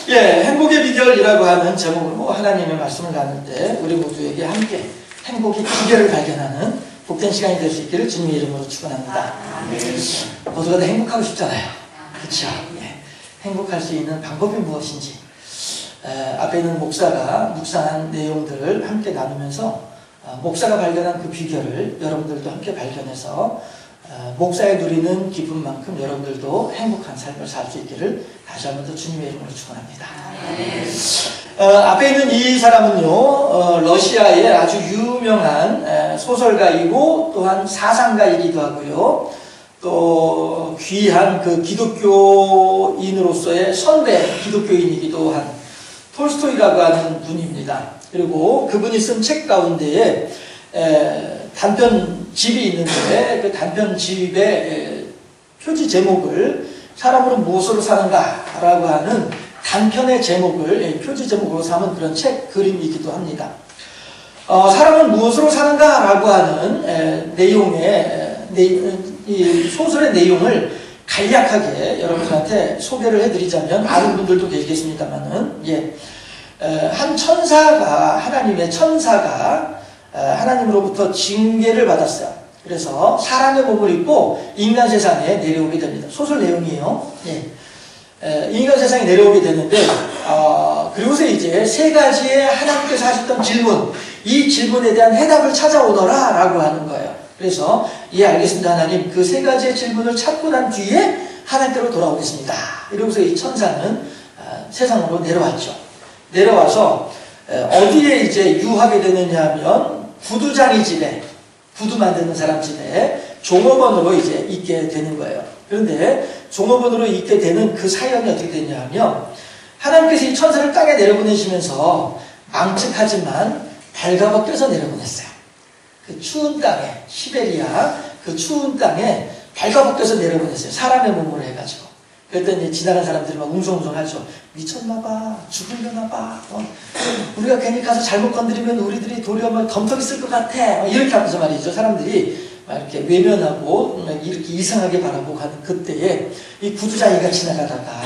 예, 행복의 비결이라고 하는 제목으로 하나님의 말씀을 나눌 때 우리 모두에게 함께 행복의 비결을 발견하는 복된 시간이 될 수 있기를 주님의 이름으로 축원합니다. 모두가 다 행복하고 싶잖아요. 그렇죠? 예, 행복할 수 있는 방법이 무엇인지 앞에 있는 목사가 묵상한 내용들을 함께 나누면서 목사가 발견한 그 비결을 여러분들도 함께 발견해서 목사에 누리는 기쁨만큼 여러분들도 행복한 삶을 살 수 있기를 다시 한 번 더 주님의 이름으로 축원합니다. 앞에 있는 이 사람은요, 러시아의 아주 유명한 소설가이고 또한 사상가이기도 하고요, 또 귀한 그 기독교인으로서의 선배 기독교인이기도 한 톨스토이라고 하는 분입니다. 그리고 그분이 쓴 책 가운데에 단편집이 있는데 그 단편집의 표지 제목을 사람으로 무엇으로 사는가라고 하는 단편의 제목을 표지 제목으로 삼은 그런 책 그림이기도 합니다. 사람은 무엇으로 사는가라고 하는 내용의 이 소설의 내용을 간략하게 여러분들한테 소개를 해드리자면 아는 분들도 계시겠습니다만은 한 천사가 하나님의 천사가 하나님으로부터 징계를 받았어요. 그래서 사람의 몸을 입고 인간 세상에 내려오게 됩니다. 소설 내용이에요. 인간 세상에 내려오게 되는데 그리고서 이제 세 가지의 하나님께서 하셨던 질문, 이 질문에 대한 해답을 찾아오더라 라고 하는 거예요. 그래서 알겠습니다 하나님, 그 세 가지의 질문을 찾고 난 뒤에 하나님께로 돌아오겠습니다. 이러면서 이 천사는 세상으로 내려왔죠. 내려와서 어디에 이제 유하게 되느냐 하면 구두장이 집에, 구두 만드는 사람 집에 종업원으로 이제 있게 되는 거예요. 그런데 종업원으로 있게 되는 그 사연이 어떻게 되냐 하면 하나님께서 이 천사를 땅에 내려보내시면서 망측하지만 발가벗겨서 내려보냈어요. 그 추운 땅에, 시베리아 그 추운 땅에 발가벗겨서 내려보냈어요. 사람의 몸으로 해가지고. 그랬더니 지나간 사람들이 막 웅성웅성하죠. 미쳤나봐, 죽으려나봐, 우리가 괜히 가서 잘못 건드리면 우리들이 도리어 막 덤터기 쓸 것 같아, 이렇게 하면서 말이죠. 사람들이 막 이렇게 외면하고 이렇게 이상하게 바라보고 하는 그때에 이 구두장이가 지나가다가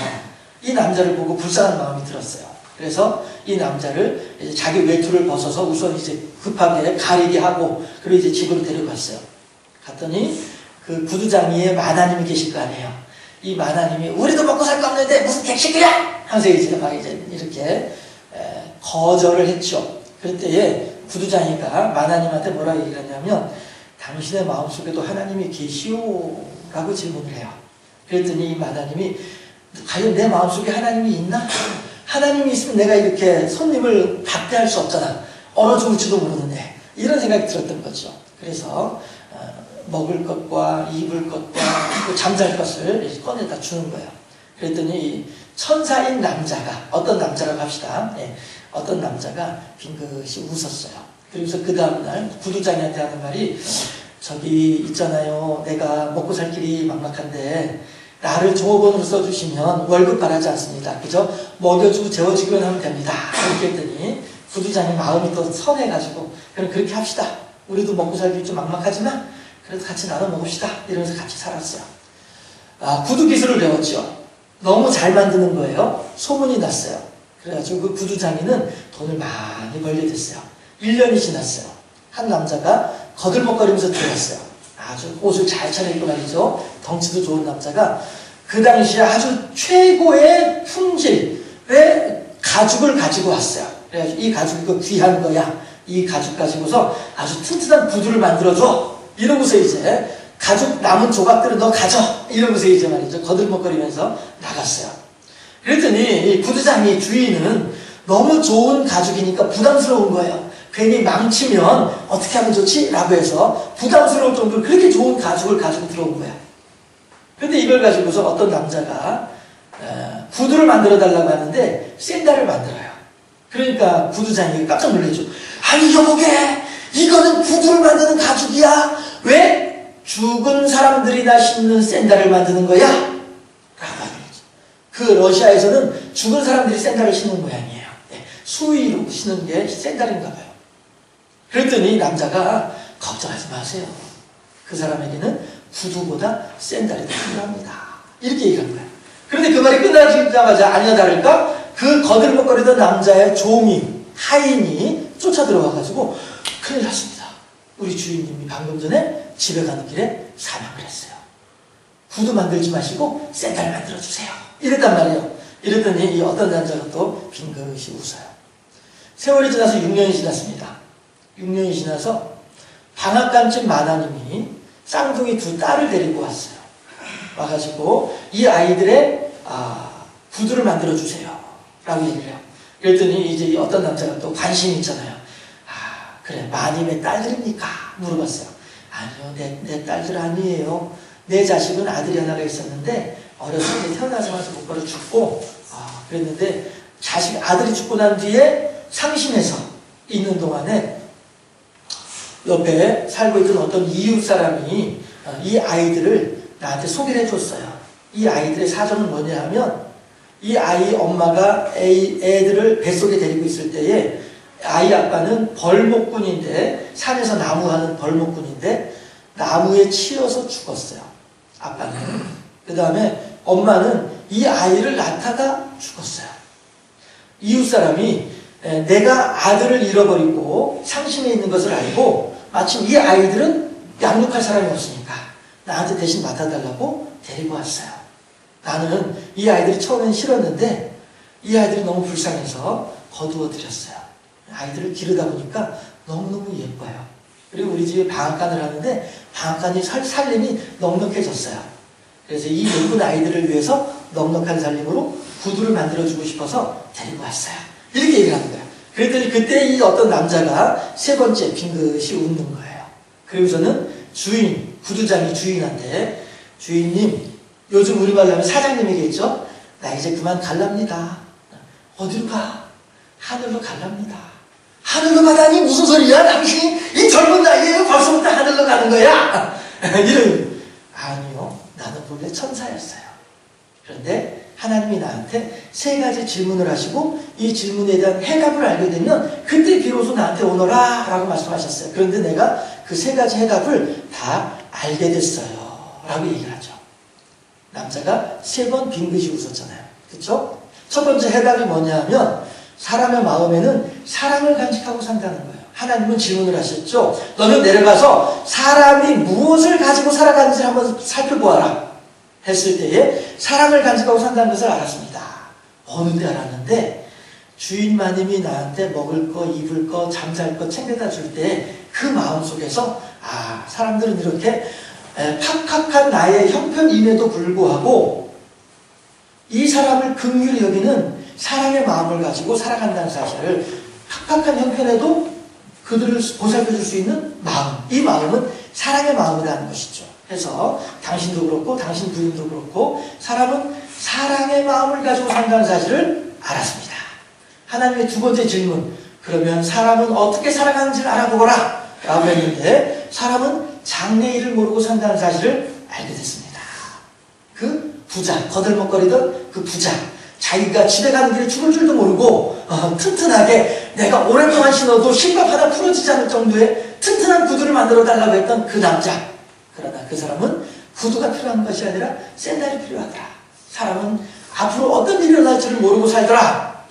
이 남자를 보고 불쌍한 마음이 들었어요. 그래서 이 남자를 이제 자기 외투를 벗어서 우선 이제 급하게 가리게 하고 그리고 이제 집으로 데려갔어요. 갔더니 그 구두장이의 마나님이 계실 거 아니에요. 이 마나님이 우리도 먹고 살 거 없는데 무슨 객식이야! 하면서 이제 막 이제 이렇게 거절을 했죠. 그럴 때에 구두장이가 마나님한테 뭐라 얘기를 했냐면 당신의 마음속에도 하나님이 계시오? 라고 질문을 해요. 그랬더니 이 마나님이 과연 내 마음속에 하나님이 있나? 하나님이 있으면 내가 이렇게 손님을 박대할 수 없잖아. 얼어 죽을지도 모르는데. 이런 생각이 들었던 거죠. 그래서 먹을 것과 입을 것과 잠잘 것을 꺼내다 주는 거예요. 그랬더니 이 천사인 남자가, 어떤 남자라고 합시다. 어떤 남자가 빙긋이 웃었어요. 그래서 그 다음날 구두장이한테 하는 말이 저기 있잖아요. 내가 먹고 살 길이 막막한데 나를 종업원으로 써주시면 월급 바라지 않습니다. 그죠? 먹여주고 재워주기만 하면 됩니다. 이렇게 했더니 구두장이 마음이 또 선해가지고 그럼 그렇게 합시다. 우리도 먹고 살기 좀 막막하지만 그래도 같이 나눠 먹읍시다. 이러면서 같이 살았어요. 구두 기술을 배웠죠. 너무 잘 만드는 거예요. 소문이 났어요. 그래가지고 그 구두장이는 돈을 많이 벌게 됐어요. 1년이 지났어요. 한 남자가 거들먹거리면서 들어왔어요. 아주 옷을 잘 차려입고 말이죠. 덩치도 좋은 남자가 그 당시에 아주 최고의 품질의 가죽을 가지고 왔어요. 그래가지고 이 가죽 이거 귀한 거야. 이 가죽 가지고서 아주 튼튼한 구두를 만들어줘. 이러면서 이제 가죽 남은 조각들을 너 가져. 이러면서 이제 말이죠. 거들먹거리면서 나갔어요. 그랬더니 이 구두장이 주인은 너무 좋은 가죽이니까 부담스러운 거예요. 괜히 망치면 어떻게 하면 좋지? 라고 해서 부담스러울 정도로 그렇게 좋은 가죽을 가지고 들어온 거야. 그런데 이걸 가지고서 어떤 남자가 구두를 만들어 달라고 하는데 샌들을 만들어요. 그러니까 구두장이 깜짝 놀라죠. 아니 여보게, 이거는 구두를 만드는 가죽이야. 왜 죽은 사람들이나 신는 샌들을 만드는 거야? 라고 하는 거죠. 그 러시아에서는 죽은 사람들이 샌들을 신는 모양이에요. 수의로 신는 게 샌들인가 봐요. 그랬더니 남자가 걱정하지 마세요. 그 사람에게는 구두보다 샌들이 더 필요합니다. 이렇게 얘기한 거예요. 그런데 그 말이 끝나자마자 아니나 다를까 그 거들먹거리던 남자의 종이 하인이 쫓아 들어와가지고 큰일 났습니다. 우리 주인님이 방금 전에 집에 가는 길에 사망을 했어요. 구두 만들지 마시고 샌들 만들어주세요. 이랬단 말이에요. 이랬더니 이 어떤 남자가 또 빙긋이 웃어요. 세월이 지나서 6년이 지났습니다. 6년이 지나서 방앗간집 마나님이 쌍둥이 두 딸을 데리고 왔어요. 와가지고 이 아이들의 구두를 만들어주세요. 라고 얘기를 해요. 그랬더니 이제 어떤 남자가 또 관심이 있잖아요. 그래, 마님의 딸들입니까? 물어봤어요. 아니요, 내 딸들 아니에요. 내 자식은 아들이 하나가 있었는데 어렸을 때 태어나자마자 못 걸어 죽고 그랬는데 아들이 죽고 난 뒤에 상심해서 있는 동안에 옆에 살고 있던 어떤 이웃 사람이 이 아이들을 나한테 소개를 해줬어요. 이 아이들의 사정은 뭐냐 하면 이 아이 엄마가 애들을 뱃속에 데리고 있을 때에 아이 아빠는 벌목꾼인데 산에서 나무하는 벌목꾼인데 나무에 치여서 죽었어요. 아빠는. 그 다음에 엄마는 이 아이를 낳다가 죽었어요. 이웃 사람이 내가 아들을 잃어버리고 상심해 있는 것을 알고 마침 이 아이들은 양육할 사람이 없으니까 나한테 대신 맡아달라고 데리고 왔어요. 나는 이 아이들이 처음엔 싫었는데 이 아이들이 너무 불쌍해서 거두어 드렸어요. 아이들을 기르다 보니까 너무너무 예뻐요. 그리고 우리 집에 방앗간을 하는데 방앗간이 살림이 넉넉해졌어요. 그래서 이 예쁜 아이들을 위해서 넉넉한 살림으로 구두를 만들어주고 싶어서 데리고 왔어요. 이렇게 얘기를 하는 거예요. 그랬더니 그때 이 어떤 남자가 세 번째 빙긋이 웃는 거예요. 그리고서는 구두장이 주인한테 주인님, 요즘 우리말로 하면 사장님이겠죠? 나 이제 그만 갈랍니다. 어디로 가? 하늘로 갈랍니다. 하늘로 가다니 무슨 소리야? 당신이 이 젊은 나이에 벌써부터 하늘로 가는 거야? 이런. 아니요. 나는 본래 천사였어요. 그런데 하나님이 나한테 세 가지 질문을 하시고 이 질문에 대한 해답을 알게 되면 그때 비로소 나한테 오너라 라고 말씀하셨어요. 그런데 내가 그 세 가지 해답을 다 알게 됐어요. 라고 얘기를 하죠. 남자가 세 번 빙긋이 웃었잖아요. 그렇죠? 첫 번째 해답이 뭐냐면 사람의 마음에는 사랑을 간직하고 산다는 거예요. 하나님은 질문을 하셨죠. 너는 내려가서 사람이 무엇을 가지고 살아가는지 한번 살펴보아라. 했을 때에 사랑을 간직하고 산다는 것을 알았습니다. 어느 때 알았는데 주인 마님이 나한테 먹을 거, 입을 거, 잠잘 거 챙겨다 줄 때 그 마음속에서 사람들은 이렇게 팍팍한 나의 형편임에도 불구하고 이 사람을 긍휼히 여기는 사랑의 마음을 가지고 살아간다는 사실을 팍팍한 형편에도 그들을 보살펴줄 수 있는 마음, 이 마음은 사랑의 마음이라는 것이죠. 해서 당신도 그렇고 당신 부인도 그렇고 사람은 사랑의 마음을 가지고 산다는 사실을 알았습니다. 하나님의 두 번째 질문, 그러면 사람은 어떻게 살아가는지를 알아보거라 라고 했는데 사람은 장래일을 모르고 산다는 사실을 알게 됐습니다. 그 부자, 거들먹거리던 그 부자, 자기가 집에 가는 길에 죽을 줄도 모르고 튼튼하게 내가 오랫동안 신어도 신발 하나 풀어지지 않을 정도의 튼튼한 구두를 만들어 달라고 했던 그 남자. 그러나 그 사람은 구두가 필요한 것이 아니라 샌들이 필요하더라. 사람은 앞으로 어떤 일이 일어날지를 모르고 살더라.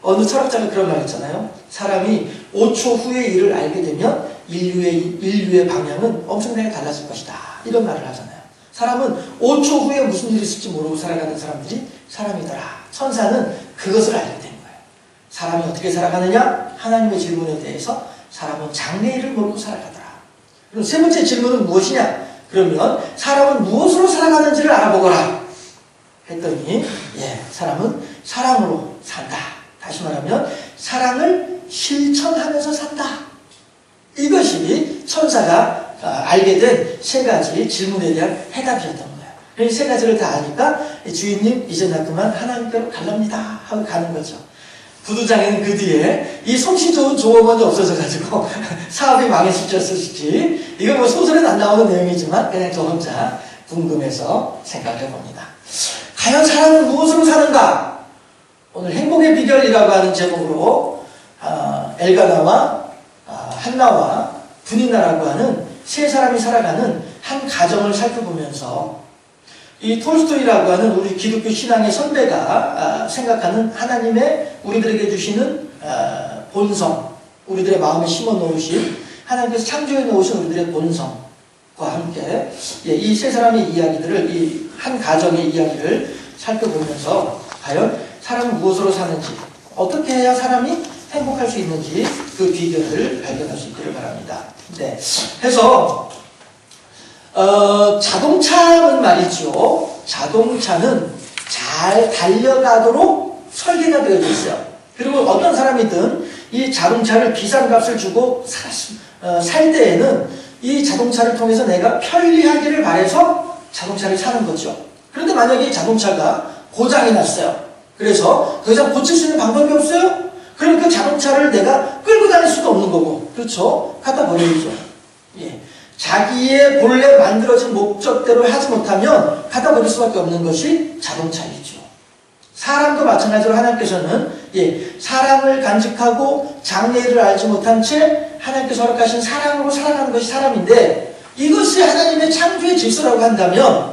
어느 철학자가 그런 말 했잖아요. 사람이 5초 후의 일을 알게 되면 인류의 방향은 엄청나게 달라질 것이다. 이런 말을 하잖아요. 사람은 5초 후에 무슨 일이 있을지 모르고 살아가는 사람들이 사람이더라. 천사는 그것을 알게 된 거예요. 사람이 어떻게 살아가느냐? 하나님의 질문에 대해서 사람은 장래일을 모르고 살아가더라. 그럼 세 번째 질문은 무엇이냐? 그러면 사람은 무엇으로 살아가는지를 알아보거라. 했더니 사람은 사랑으로 산다. 다시 말하면 사랑을 실천하면서 산다. 이것이 천사가 알게 된 세 가지 질문에 대한 해답이었던 거예요. 이 세 가지를 다 아니까 주인님 이제 나 그만 하나님께로 갈랍니다 하고 가는 거죠. 부두장에는 그 뒤에 이 솜씨 좋은 조업원이 없어져가지고 사업이 망했을지 이건 뭐 소설에는 안 나오는 내용이지만 그냥 저 혼자 궁금해서 생각해 봅니다. 과연 사람은 무엇으로 사는가? 오늘 행복의 비결이라고 하는 제목으로 엘가나와 한나와 분이나라고 하는 세 사람이 살아가는 한 가정을 살펴보면서 이 톨스토이라고 하는 우리 기독교 신앙의 선배가 생각하는 하나님의 우리들에게 주시는 본성, 우리들의 마음에 심어 놓으신 하나님께서 창조해 놓으신 우리들의 본성과 함께 이 세 사람의 이야기들을, 이 한 가정의 이야기를 살펴보면서 과연 사람은 무엇으로 사는지, 어떻게 해야 사람이 행복할 수 있는지 그 비결을 발견할 수 있기를 바랍니다. 네, 해서 자동차는 말이죠. 자동차는 잘 달려가도록 설계가 되어져 있어요. 그리고 어떤 사람이든 이 자동차를 비싼 값을 주고 살 때에는 이 자동차를 통해서 내가 편리하기를 바라서 자동차를 사는 거죠. 그런데 만약에 이 자동차가 고장이 났어요. 그래서 더 이상 고칠 수 있는 방법이 없어요? 그럼 그 자동차를 내가 끌고 다닐 수도 없는 거고, 그렇죠? 갖다 버려야죠. 예. 자기의 본래 만들어진 목적대로 하지 못하면 갖다 버릴 수밖에 없는 것이 자동차이죠. 사람도 마찬가지로 하나님께서는 사랑을 간직하고 장래를 알지 못한 채 하나님께서 허락하신 사랑으로 살아가는 것이 사람인데, 이것이 하나님의 창조의 질서라고 한다면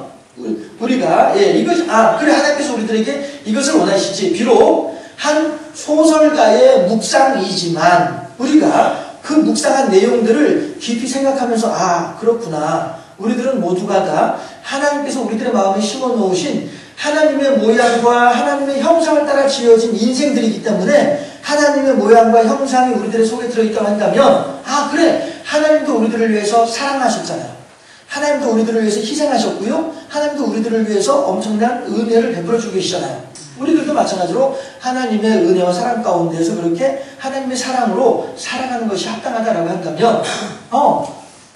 우리가 그래, 하나님께서 우리들에게 이것을 원하시지. 비록 한 소설가의 묵상이지만 우리가 그 묵상한 내용들을 깊이 생각하면서 그렇구나, 우리들은 모두가 다 하나님께서 우리들의 마음에 심어 놓으신 하나님의 모양과 하나님의 형상을 따라 지어진 인생들이기 때문에 하나님의 모양과 형상이 우리들의 속에 들어있다고 한다면 그래, 하나님도 우리들을 위해서 사랑하셨잖아요. 하나님도 우리들을 위해서 희생하셨고요, 하나님도 우리들을 위해서 엄청난 은혜를 베풀어주고 계시잖아요. 우리들도 마찬가지로 하나님의 은혜와 사랑 가운데서 그렇게 하나님의 사랑으로 살아가는 것이 합당하다라고 한다면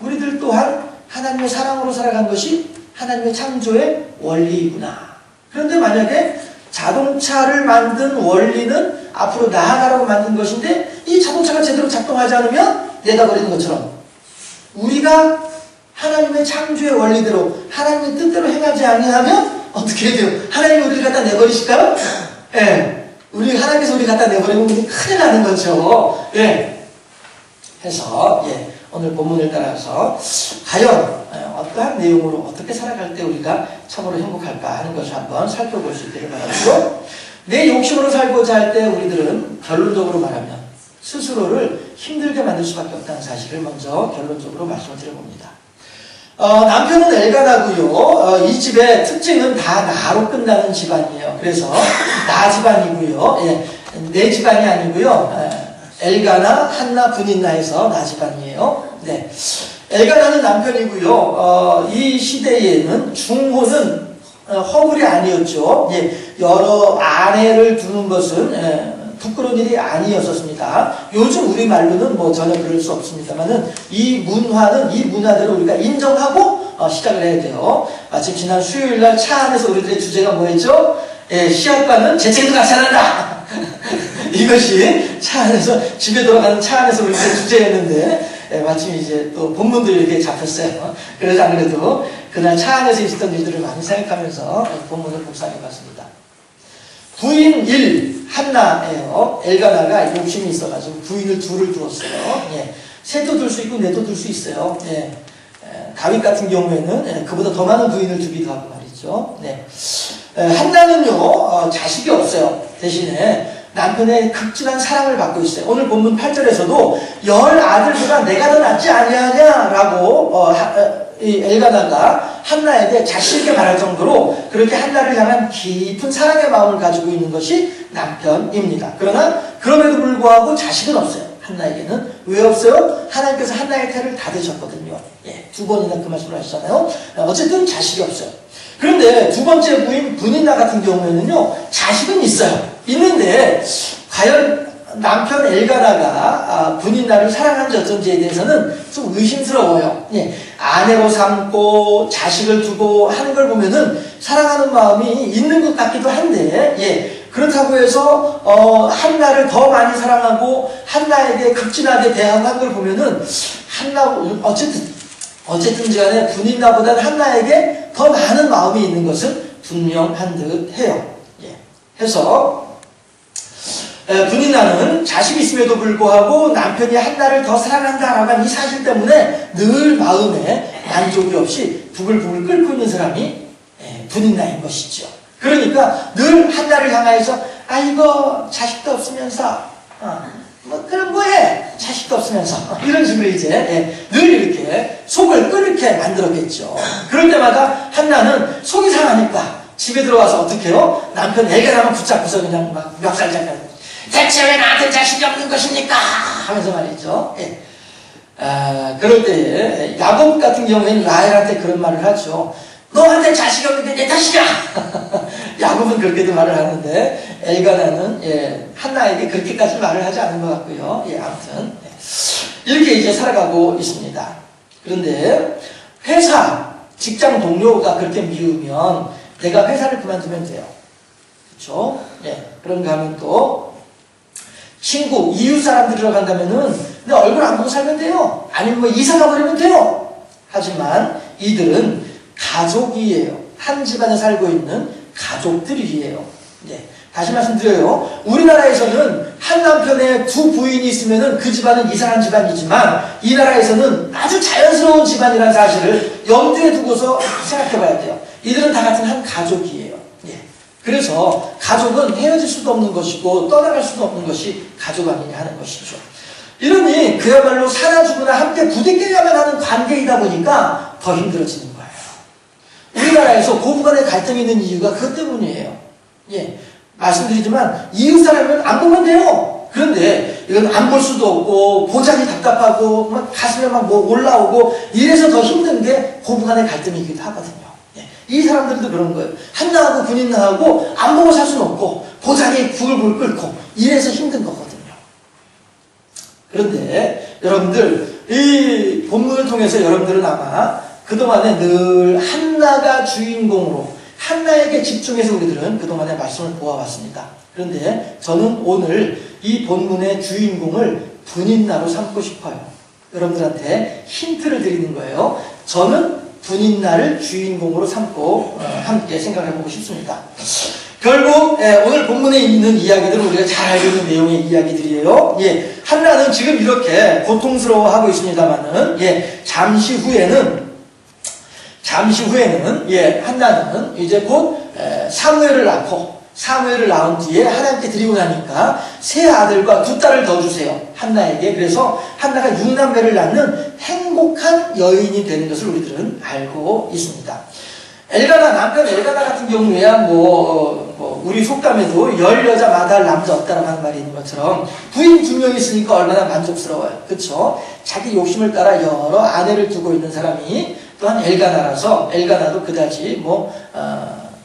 우리들 또한 하나님의 사랑으로 살아간 것이 하나님의 창조의 원리이구나. 그런데 만약에 자동차를 만든 원리는 앞으로 나아가라고 만든 것인데 이 자동차가 제대로 작동하지 않으면 내다버리는 것처럼, 우리가 하나님의 창조의 원리대로 하나님의 뜻대로 행하지 아니하면 어떻게 해야 돼요? 하나님이 우리를 갖다 내버리실까요? 하나님께서 우리 갖다 내버리면 우리 큰일 나는 거죠. 해서 오늘 본문을 따라서 과연 어떠한 내용으로 어떻게 살아갈 때 우리가 참으로 행복할까 하는 것을 한번 살펴볼 수 있기를 바라고, 내 욕심으로 살고자 할 때 우리들은 결론적으로 말하면 스스로를 힘들게 만들 수밖에 없다는 사실을 먼저 결론적으로 말씀을 드려봅니다. 남편은 엘가나고요. 이 집의 특징은 다 나로 끝나는 집안이에요. 그래서 나 집안이고요. 내 집안이 아니고요. 엘가나, 한나, 분인나에서 나 집안이에요. 네. 엘가나는 남편이고요. 이 시대에는 중혼은 허물이 아니었죠. 여러 아내를 두는 것은 부끄러운 일이 아니었었습니다. 요즘 우리말로는 전혀 그럴 수 없습니다만은 이 문화대로 우리가 인정하고 시작을 해야 돼요. 마침 지난 수요일날 차 안에서 우리들의 주제가 뭐였죠? 시합과는 재채기도 같이 안 한다. 이것이 차 안에서, 집에 돌아가는 차 안에서 우리들의 주제였는데 마침 이제 또 본문도 이렇게 잡혔어요. 그래서 안 그래도 그날 차 안에서 있었던 일들을 많이 생각하면서 본문을 묵상해 봤습니다. 부인 1 한나예요. 엘가나가 욕심이 있어가지고 부인을 둘을 두었어요. 셋도 둘 수 있고 넷도 둘 수 있어요. 다윗 같은 경우에는 그보다 더 많은 부인을 두기도 하고 말이죠. 한나는요 자식이 없어요. 대신에 남편의 극진한 사랑을 받고 있어요. 오늘 본문 8절에서도 10아들보다 내가 더 낫지 아니하냐라고 이 엘가나가 한나에게 자신있게 말할 정도로 그렇게 한나를 향한 깊은 사랑의 마음을 가지고 있는 것이 남편입니다. 그러나 그럼에도 불구하고 자식은 없어요. 한나에게는. 왜 없어요? 하나님께서 한나의 태를 닫으셨거든요. 두 번이나 그 말씀을 하시잖아요. 어쨌든 자식이 없어요. 그런데 두 번째 부인 분인나 같은 경우에는요 자식은 있어요. 있는데 과연 남편 엘가나가 분인나를 사랑하는지 어쩐지에 대해서는 좀 의심스러워요. 아내로 삼고 자식을 두고 하는 걸 보면은 사랑하는 마음이 있는 것 같기도 한데, 그렇다고 해서 한나를 더 많이 사랑하고 한나에게 극진하게 대항한 걸 보면은 어쨌든지 간에 분인나보다는 한나에게 더 많은 마음이 있는 것은 분명한 듯 해요. 해서 분인나는 자식이 있음에도 불구하고 남편이 한나를 더 사랑한다라고 하는 이 사실 때문에 늘 마음에 만족이 없이 부글부글 끓고 있는 사람이 분인나인 것이죠. 그러니까 늘 한나를 향하여서 아이고 자식도 없으면서 뭐 그럼 뭐해 자식도 없으면서 이런 식으로 이제 늘 이렇게 속을 끓게 만들었겠죠. 그럴 때마다 한나는 속이 상하니까 집에 들어와서 어떻게 해요? 남편 애가라면 붙잡고서 그냥 막 멱살 잡고 대체 왜 나한테 자식이 없는 것입니까? 하면서 말이죠. 그럴 때 야곱 같은 경우에는 라헬한테 그런 말을 하죠. 너한테 자식이 없는 게 내 탓이야. 야곱은 그렇게도 말을 하는데 엘가나는 한나에게 그렇게까지 말을 하지 않은 것 같고요. 아무튼 이렇게 이제 살아가고 있습니다. 그런데 회사 직장 동료가 그렇게 미우면 내가 회사를 그만두면 돼요. 그렇죠? 그런가 하면 또 친구, 이웃 사람들이라 간다면은 내 얼굴 안 보고 살면 돼요. 아니면 뭐 이사 가버리면 돼요. 하지만 이들은 가족이에요. 한 집안에 살고 있는 가족들이에요. 다시 말씀드려요. 우리나라에서는 한 남편에 두 부인이 있으면은 그 집안은 이상한 집안이지만 이 나라에서는 아주 자연스러운 집안이라는 사실을 염두에 두고서 생각해 봐야 돼요. 이들은 다 같은 한 가족이에요. 그래서 가족은 헤어질 수도 없는 것이고 떠나갈 수도 없는 것이 가족 아니냐 하는 것이죠. 이러니 그야말로 사나 죽으나 함께 부대껴야만 하는 관계이다 보니까 더 힘들어지는 거예요. 우리나라에서 고부간의 갈등이 있는 이유가 그것 때문이에요. 말씀드리지만 이웃 사람은 안 보면 돼요. 그런데 이건 안 볼 수도 없고 보자니 답답하고 막 가슴에 막 뭐 올라오고 이래서 더 힘든 게 고부간의 갈등이기도 하거든요. 이 사람들도 그런 거예요. 한나하고 분인나하고 안 보고 살 수는 없고 보자니 부글부글 끓고 이래서 힘든 거거든요. 그런데 여러분들 이 본문을 통해서 여러분들은 아마 그동안에 늘 한나가 주인공으로 한나에게 집중해서 우리들은 그동안의 말씀을 보아왔습니다. 그런데 저는 오늘 이 본문의 주인공을 분인나로 삼고 싶어요. 여러분들한테 힌트를 드리는 거예요. 저는 분인나를 주인공으로 삼고 함께 생각을 해보고 싶습니다. 결국 오늘 본문에 있는 이야기들은 우리가 잘 알고 있는 내용의 이야기들이에요. 한나는 지금 이렇게 고통스러워하고 있습니다만은 잠시 후에는 한나는 이제 곧 사무엘을 낳고 사무엘을 낳은 뒤에 하나님께 드리고 나니까 세 아들과 두 딸을 더 주세요. 한나에게. 그래서 한나가 6남매를 낳는 행복한 여인이 되는 것을 우리들은 알고 있습니다. 남편 엘가나 같은 경우에야 우리 속담에도 10여자 마다할 남자 없다라고 하는 말이 있는 것처럼 부인 2명 있으니까 얼마나 만족스러워요. 그렇죠? 자기 욕심을 따라 여러 아내를 두고 있는 사람이 또한 엘가나도 그다지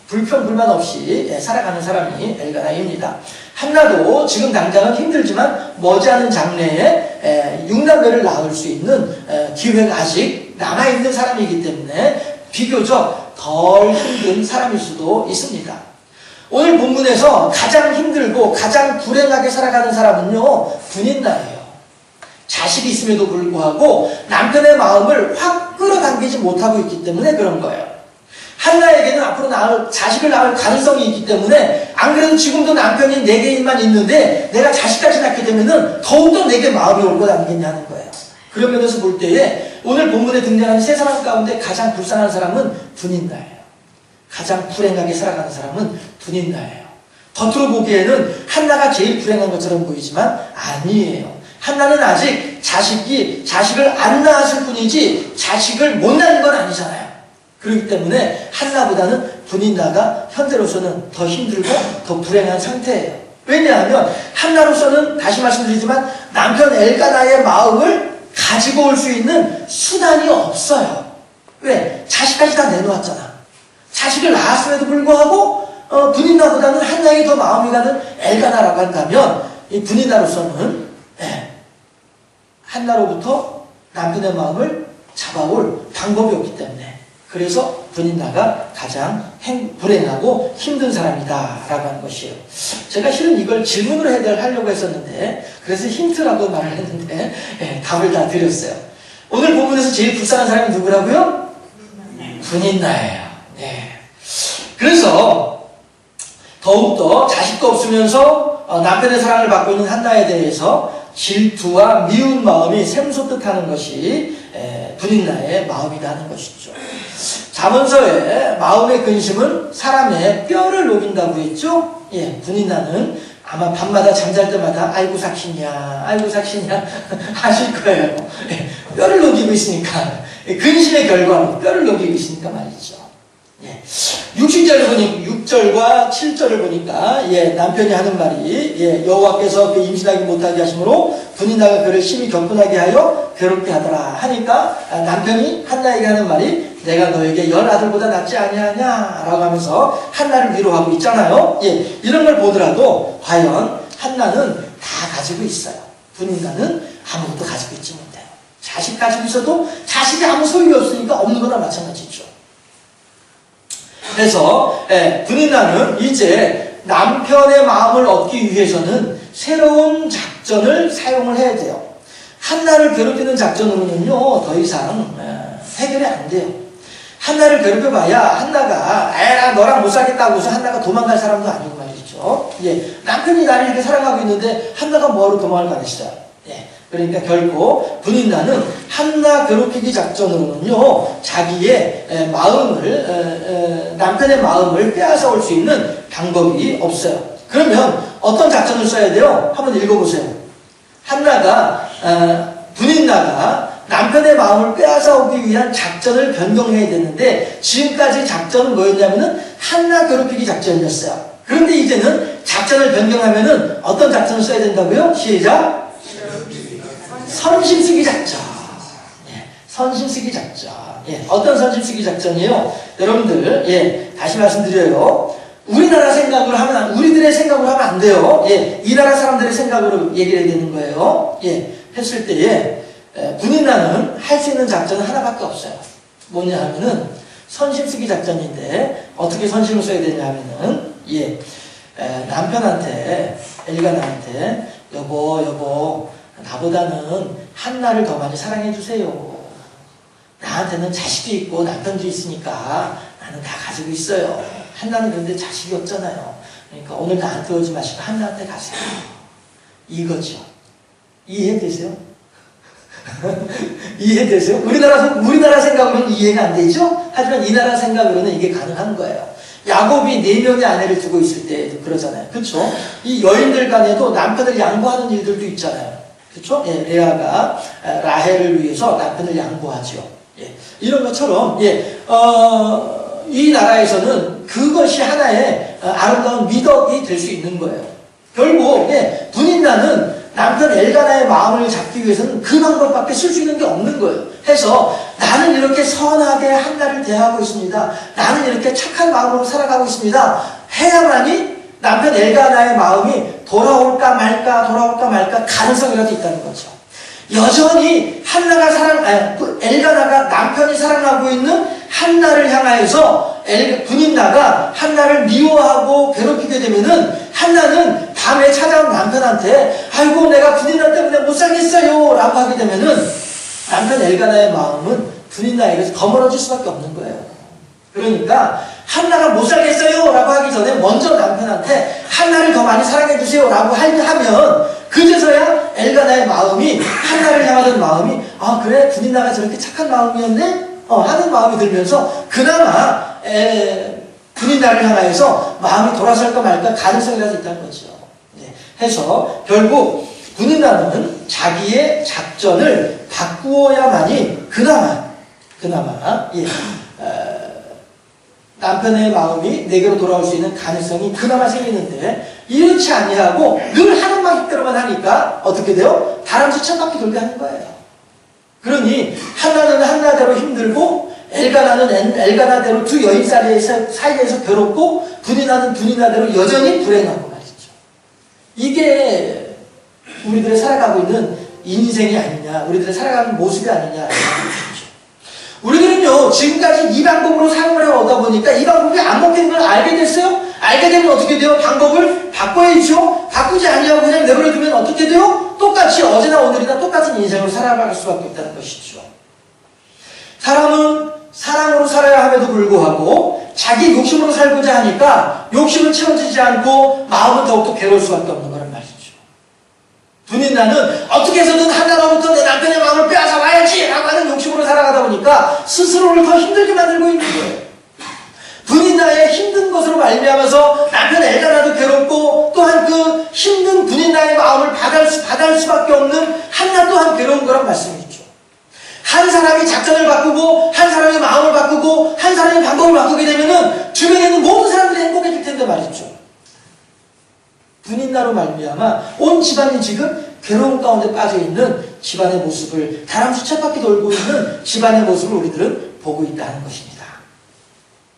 불평불만 없이 살아가는 사람이 엘가나입니다. 한나도 지금 당장은 힘들지만 머지않은 장래에 6남매를 낳을 수 있는 기회가 아직 남아있는 사람이기 때문에 비교적 덜 힘든 사람일 수도 있습니다. 오늘 본문에서 가장 힘들고 가장 불행하게 살아가는 사람은요, 분인나예요. 자식이 있음에도 불구하고 남편의 마음을 확 끌어당기지 못하고 있기 때문에 그런 거예요. 한나에게는 앞으로 자식을 낳을 가능성이 있기 때문에 안 그래도 지금도 남편이 4개인만 있는데 내가 자식까지 낳게 되면은 더욱더 내게 마음이 올 것 아니겠냐는 거예요. 그런 면에서 볼 때에 오늘 본문에 등장하는 세 사람 가운데 가장 불쌍한 사람은 분인나예요. 가장 불행하게 살아가는 사람은 분인나예요. 겉으로 보기에는 한나가 제일 불행한 것처럼 보이지만 아니에요. 한나는 아직 자식을 안 낳았을 뿐이지 자식을 못 낳은 건 아니잖아요. 그렇기 때문에 한나보다는 분인나가 현재로서는 더 힘들고 더 불행한 상태예요. 왜냐하면 한나로서는 다시 말씀드리지만 남편 엘가나의 마음을 가지고 올 수 있는 수단이 없어요. 왜? 자식까지 다 내놓았잖아. 자식을 낳았음에도 불구하고 분인나보다는 한나에게 더 마음이 가는 엘가나라고 한다면 이 분인나로서는 한나로부터 남편의 마음을 잡아올 방법이 없기 때문에 그래서 분인나가 가장 불행하고 힘든 사람이다 라고 하는 것이에요. 제가 실은 이걸 질문으로 하려고 했었는데 그래서 힌트라고 말을 했는데 답을 다 드렸어요. 오늘 본문에서 제일 불쌍한 사람이 누구라고요? 분인나예요. 그래서 더욱더 자식도 없으면서 남편의 사랑을 받고 있는 한나에 대해서 질투와 미운 마음이 샘솟듯 하는 것이 분인나의 마음이라는 것이죠. 잠언서에 마음의 근심은 사람의 뼈를 녹인다고 했죠? 예, 군인나는 아마 밤마다 잠잘 때마다 아이고 삭신이야 하실 거예요. 예, 뼈를 녹이고 있으니까. 근심의 결과로 뼈를 녹이고 있으니까 말이죠. 예. 6절과 7절을 보니까 남편이 하는 말이 여호와께서 그 임신하기 못하게 하심으로 분인나가 그를 심히 격분하게 하여 괴롭게 하더라 하니까 남편이 한나에게 하는 말이 내가 너에게 10아들보다 낫지 아니하냐 라고 하면서 한나를 위로하고 있잖아요. 이런 걸 보더라도 과연 한나는 다 가지고 있어요. 분인나는 아무것도 가지고 있지 못해요. 자식 가지고 있어도 자식이 아무 소용이 없으니까 없는 거나 마찬가지죠. 그래서 분인나는 이제 남편의 마음을 얻기 위해서는 새로운 작전을 사용을 해야 돼요. 한나를 괴롭히는 작전으로는요 더 이상 해결이 안 돼요. 한나를 괴롭혀봐야 한나가 에라 너랑 못 살겠다고 해서 한나가 도망갈 사람도 아니고 말이죠. 남편이 나를 이렇게 사랑하고 있는데 한나가 뭐하러 도망을 가겠어요. 그러니까 결국 분인나는 한나 괴롭히기 작전으로는요 자기의 마음을 남편의 마음을 빼앗아 올 수 있는 방법이 없어요. 그러면 어떤 작전을 써야 돼요? 한번 읽어보세요. 분인나가 남편의 마음을 빼앗아 오기 위한 작전을 변경해야 되는데 지금까지 작전은 뭐였냐면은 한나 괴롭히기 작전이었어요. 그런데 이제는 작전을 변경하면은 어떤 작전을 써야 된다고요? 시작! 선심쓰기 작전. 선심쓰기 작전. 어떤 선심쓰기 작전이에요? 여러분들, 다시 말씀드려요. 우리나라 생각으로 하면, 우리들의 생각으로 하면 안 돼요. 이 나라 사람들의 생각으로 얘기를 해야 되는 거예요. 했을 때에, 분인나는 할 수 있는 작전은 하나밖에 없어요. 뭐냐 하면은, 선심쓰기 작전인데, 어떻게 선심을 써야 되냐 하면은, 남편한테, 엘가나한테, 여보, 나보다는 한나를 더 많이 사랑해 주세요. 나한테는 자식도 있고 남편도 있으니까 나는 다 가지고 있어요. 한나는 그런데 자식이 없잖아요. 그러니까 오늘 나한테 오지 마시고 한나한테 가세요. 이거죠. 이해되세요? 이해되세요? 우리나라 생각으로는 이해가 안 되죠? 하지만 이 나라 생각으로는 이게 가능한 거예요. 야곱이 4명의 아내를 두고 있을 때도 그러잖아요. 그렇죠? 이 여인들 간에도 남편을 양보하는 일들도 있잖아요. 그렇죠? 레아가 라헬을 위해서 남편을 양보하죠. 이런 것처럼 이 나라에서는 그것이 하나의 아름다운 미덕이 될 수 있는 거예요. 결국 분인나는 남편 엘가나의 마음을 잡기 위해서는 그 방법밖에 쓸 수 있는 게 없는 거예요. 해서 나는 이렇게 선하게 한나를 대하고 있습니다. 나는 이렇게 착한 마음으로 살아가고 있습니다. 해야만이 남편 엘가나의 마음이 돌아올까 말까 가능성이라도 있다는 거죠. 여전히 엘가나가 남편이 사랑하고 있는 한나를 향하여서 분인나가 한나를 미워하고 괴롭히게 되면은 한나는 밤에 찾아온 남편한테 아이고 내가 분인나 때문에 못 살겠어요 라고 하게 되면은 남편 엘가나의 마음은 분인나에게서 더 멀어질 수밖에 없는 거예요. 그러니까 한나가 못 살겠어요 라고 하기 전에 먼저 남편한테 한나를 더 많이 사랑해 주세요 라고 하면 그제서야 엘가나의 마음이 한나를 향하던 마음이 아 그래 분인나가 저렇게 착한 마음이었네 하는 마음이 들면서 그나마 분인나를 향하여서 마음이 돌아설까 말까 가능성이라도 있다는 거죠. 해서 결국 분인나는 자기의 작전을 바꾸어야만이 그나마 남편의 마음이 내게로 돌아올 수 있는 가능성이 그나마 생기는데 이렇지 아니하고 늘 하는 방식대로만 하니까 어떻게 돼요? 다람쥐 천바퀴 돌게 하는 거예요. 그러니 한나는 한나대로 힘들고 엘가나는 엘가나대로 두 여인 사이에서 괴롭고 분인나는 분인나대로 여전히 불행하고 말이죠. 이게 우리들의 살아가고 있는 인생이 아니냐, 우리들의 살아가는 모습이 아니냐. 우리들은요 지금까지 이 방법으로 삶을 해오다 보니까 이 방법이 안 먹히는 걸 알게 됐어요. 알게 되면 어떻게 돼요? 방법을 바꿔야죠. 바꾸지 아니하고 그냥 내버려두면 어떻게 돼요? 똑같이 어제나 오늘이나 똑같은 인생을 살아갈 수밖에 없다는 것이죠. 사람은 사랑으로 살아야 함에도 불구하고 자기 욕심으로 살고자 하니까 욕심은 채워지지 않고 마음은 더욱더 괴로울 수밖에 없는 거란 말이죠. 분인나는 어떻게 해서든 한나로부터 내 남편의 마음을 빼앗아 와야지 라고 하는 욕심으로 살아가다 보니까 스스로를 더 힘들게 만들고 있는 거예요. 분인나의 힘든 것으로 말미암아서 남편 애가 나도 괴롭고, 또한 그 힘든 분인나의 마음을 받을 수밖에 없는 한나 또한 괴로운 거란 말씀이죠. 한 사람이 작전을 바꾸고, 한 사람이 마음을 바꾸고, 한 사람이 방법을 바꾸게 되면은 주변에 있는 모든 사람들이 행복해질 텐데 말이죠. 분인나로 말미암아 온 집안이 지금 괴로움 가운데 빠져있는 집안의 모습을, 다람쥐 쳇바퀴 돌고 있는 집안의 모습을 우리들은 보고 있다는 것입니다.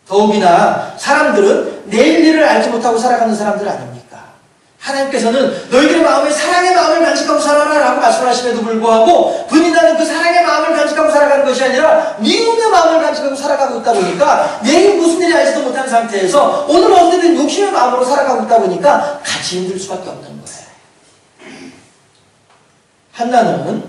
더욱이나 사람들은 내일 일을 알지 못하고 살아가는 사람들 아닙니까? 하나님께서는 너희들의 마음에 사랑의 마음을 간직하고 살아라 라고 말씀하심에도 불구하고 분인나는 그 사랑의 마음을 간직하고 살아가는 것이 아니라 미움의 마음을 간직하고 살아가고 있다 보니까 내일 무슨 일이 알지도 못한 상태에서 오늘 어떻게 된 욕심의 마음으로 살아가고 있다 보니까 같이 힘들 수밖에 없는 거예요. 한나는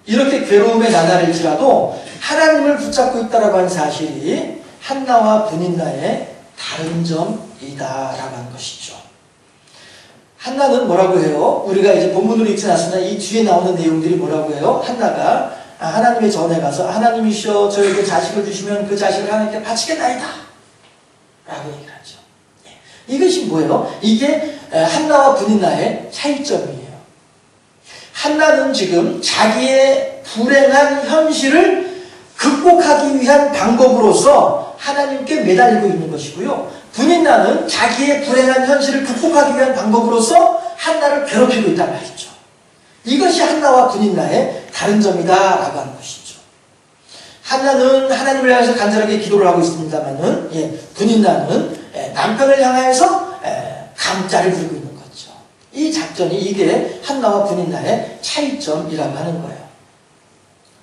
이렇게 괴로움에 나날일지라도 하나님을 붙잡고 있다라고 하는 사실이 한나와 분인나의 다른 점이다라고 하는 것이죠. 한나는 뭐라고 해요? 우리가 이제 본문으로 읽지 않았으나 이 뒤에 나오는 내용들이 뭐라고 해요? 한나가 하나님의 전에 가서 하나님이시여 저에게 자식을 주시면 그 자식을 하나님께 바치겠나이다 라고 얘기를 하죠. 이것이 뭐예요? 이게 한나와 분인나의 차이점이에요. 한나는 지금 자기의 불행한 현실을 극복하기 위한 방법으로서 하나님께 매달리고 있는 것이고요. 분인나는 자기의 불행한 현실을 극복하기 위한 방법으로서 한나를 괴롭히고 있단 말이죠. 이것이 한나와 분인나의 다른 점이다라고 하는 것이죠. 한나는 하나님을 향해서 간절하게 기도를 하고 있습니다만은, 분인나는 남편을 향해서 감자를 부리고 있는 거죠. 이 작전이 이게 한나와 분인나의 차이점이라고 하는 거예요.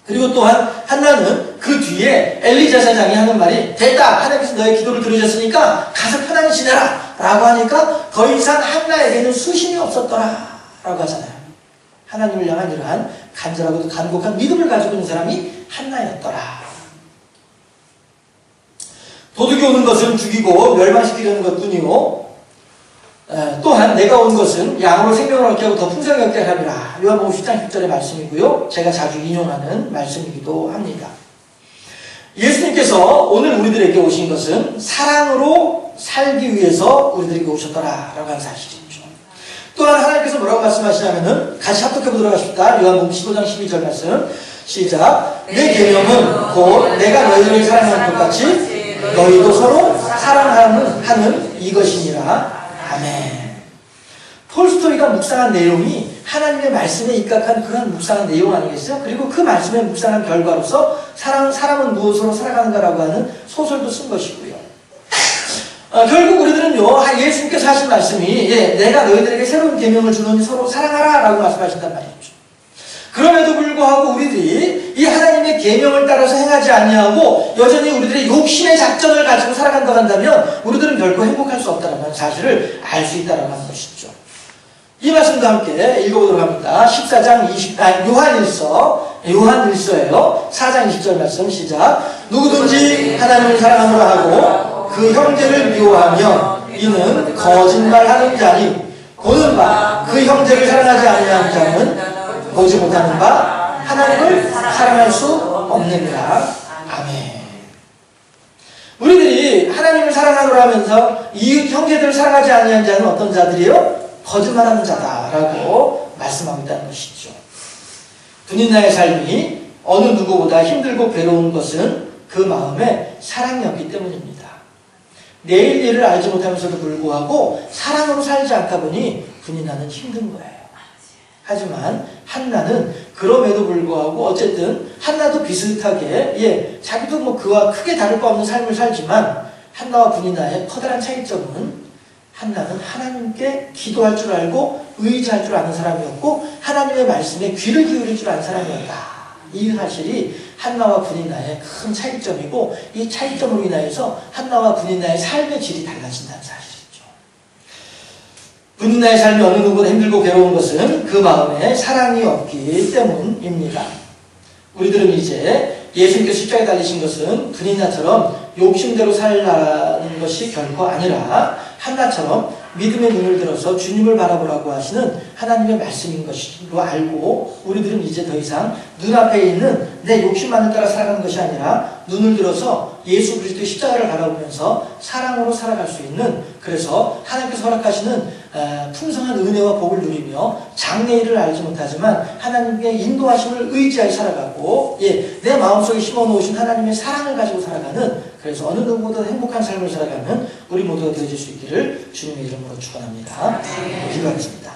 그리고 또한 한나는 그 뒤에 엘리 제사장이 하는 말이 됐다, 하나님께서 너의 기도를 들으셨으니까 가서 편안히 지내라 라고 하니까 더 이상 한나에게는 수심이 없었더라 라고 하잖아요. 하나님을 향한 이러한 간절하고도 간곡한 믿음을 가지고 있는 사람이 한나였더라. 도둑이 오는 것은 죽이고 멸망시키려는 것뿐이요, 또한 내가 온 것은 양으로 생명을 얻게 하고 더 풍성하게 얻게 하리라. 요한복음 10장 10절의 말씀이고요. 제가 자주 인용하는 말씀이기도 합니다. 예수님께서 오늘 우리들에게 오신 것은 사랑으로 살기 위해서 우리들에게 오셨더라 라고 하는 사실이죠. 또한 하나님께서 뭐라고 말씀하시냐면은 같이 합독해보도록 하십니다. 요한복음 15장 12절 말씀 시작. 내 계명은 곧 내가 너희를 사랑하는 것 같이 너희도 서로 사랑하는 이것이니라. 아멘. 톨스토이가 묵상한 내용이 하나님의 말씀에 입각한 그런 묵상한 내용 아니겠어요? 그리고 그 말씀에 묵상한 결과로서 사람은 무엇으로 살아가는가라고 하는 소설도 쓴 것이고요. 결국 우리들은요, 예수님께서 하신 말씀이 내가 너희들에게 새로운 계명을 주노니 서로 사랑하라 라고 말씀하신단 말이죠. 그럼에도 불구하고 우리들이 이 하나님의 계명을 따라서 행하지 아니하고 여전히 우리들의 욕심의 작전을 가지고 살아간다고 한다면 우리들은 결코 행복할 수 없다는 사실을 알 수 있다는 것이죠. 이 말씀도 함께 읽어보도록 합니다. 14장 요한일서예요. 4장 20절 말씀 시작. 누구든지 하나님을 사랑함으로 하고 그 형제를 미워하면 이는 거짓말하는 자니 보는 바 그 형제를 사랑하지 아니하는 자는 보지 못하는 바 하나님을 사랑할 수 없느니라. 아멘. 우리들이 하나님을 사랑하노라 하면서 이웃 형제들을 사랑하지 아니한 자는 어떤 자들이요? 거짓말하는 자다라고 말씀하고 있다는 것이죠. 분인나의 삶이 어느 누구보다 힘들고 괴로운 것은 그 마음에 사랑이 없기 때문입니다. 내일 일을 알지 못하면서도 불구하고 사랑으로 살지 않다 보니 분인나는 힘든 거예요. 하지만 한나는 그럼에도 불구하고 어쨌든 한나도 비슷하게 자기도 뭐 그와 크게 다를 바 없는 삶을 살지만 한나와 분인나의 커다란 차이점은 한나는 하나님께 기도할 줄 알고 의지할 줄 아는 사람이었고 하나님의 말씀에 귀를 기울일 줄 아는 사람이었다. 이 사실이 한나와 분인나의 큰 차이점이고 이 차이점으로 인하여서 한나와 분인나의 삶의 질이 달라진다는 사실이죠. 분인나의 삶이 어느 누구보다 힘들고 괴로운 것은 그 마음에 사랑이 없기 때문입니다. 우리들은 이제 예수님께서 십자가에 달리신 것은 분인나처럼 욕심대로 살라는 것이 결코 아니라 한나처럼 믿음의 눈을 들어서 주님을 바라보라고 하시는 하나님의 말씀인 것으로 알고 우리들은 이제 더 이상 눈앞에 있는 내 욕심만을 따라 살아가는 것이 아니라 눈을 들어서 예수 그리스도의 십자가를 바라보면서 사랑으로 살아갈 수 있는, 그래서 하나님께서 허락하시는 풍성한 은혜와 복을 누리며 장래일을 알지 못하지만 하나님의 인도하심을 의지하여 살아가고 내 마음속에 심어놓으신 하나님의 사랑을 가지고 살아가는, 그래서 어느 누구보다 행복한 삶을 살아가는 우리 모두가 되어질 수 있기를 주님의 이름으로 축원합니다. 기도하겠습니다.